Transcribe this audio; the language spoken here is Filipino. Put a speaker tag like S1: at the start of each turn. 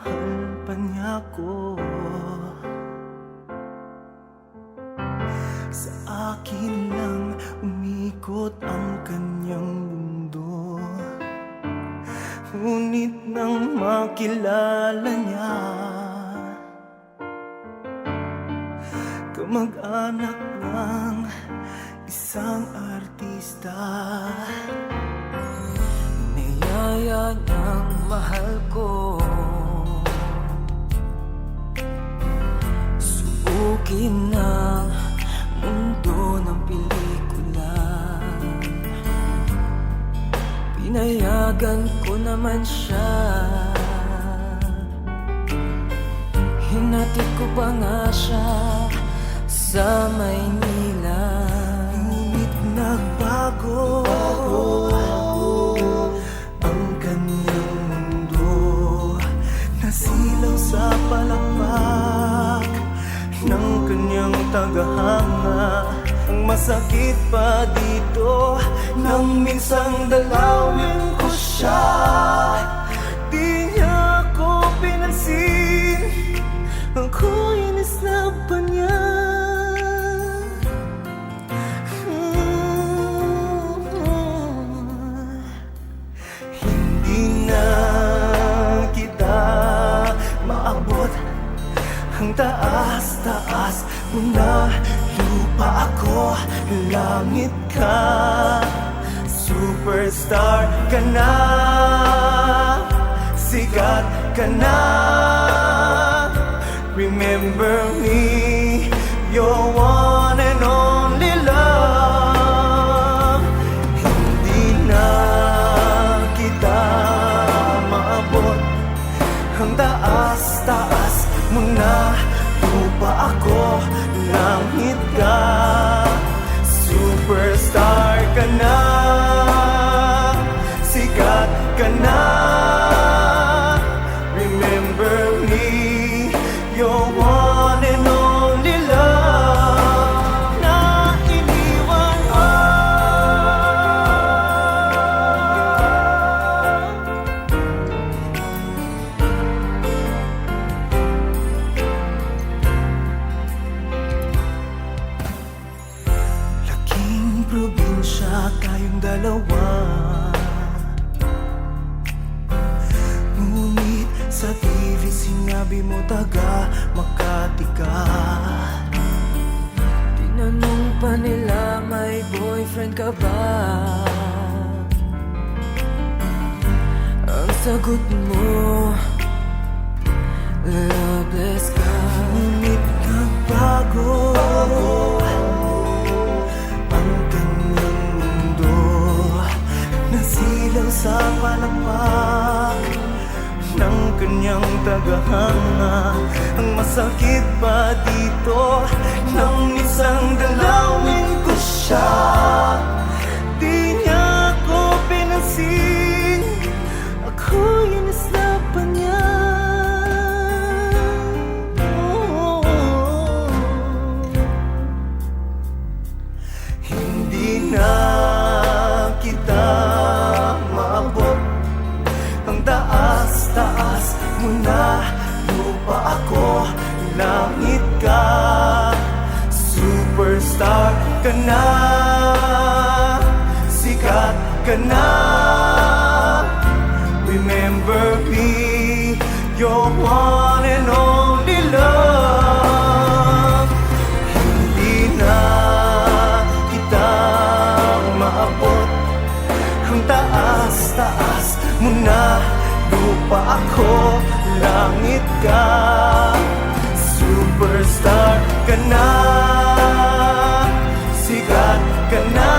S1: mahal pa niya ko. Sa akin lang umikot ang kanyang mundo, ngunit nang makilala niya kamag-anak ng isang artista, niyaya niyang mahal ko. Subukin ng mundo ng pelikula, pinayagan ko naman siya. Hinatid ko pa nga siya sa Maynila, ngunit nagbago ang kanyang mundo. Nasilaw sa palakpak ng kanyang tagahanga. Ang masakit pa dito, nang minsang dalawin ko siya, di niya ako pinansin. Ako'y nisnab pa niya. Hindi na kita maabot, ang taas-taas mo na. Lupa ako, langit ka, superstar ka na, sikat ka na. Remember me, your one and only love. Hindi na kita maabot, ang taas-taas mo na. Lupa ako, langit ka, superstar ka na, sikat ka na. Remember me, your one and only love, na iniwan mo. Laking probinsya tayong dalawa, ngunit sa TV sinabi mo taga Makati ka. Tinanong pa nila, may boyfriend ka ba? Ang sagot mo, loveless ka. Ngunit nagbago ang kanyang mundo. Nasilaw sa palakpak ng kanyang tagahanga. Ang masakit pa dito, nang isang dalawin ko siya, di niya ako pinansin. Ako'y inisnab pa niya. Hindi na kita maabot, ang taas-taas mo na. Lupa ako, langit ka, superstar ka na, sikat ka na. Remember me, your one and only love. Hindi na kita maabot, ang taas-taas mo na. Lupa ako, langit ka, superstar ka na, sikat ka na.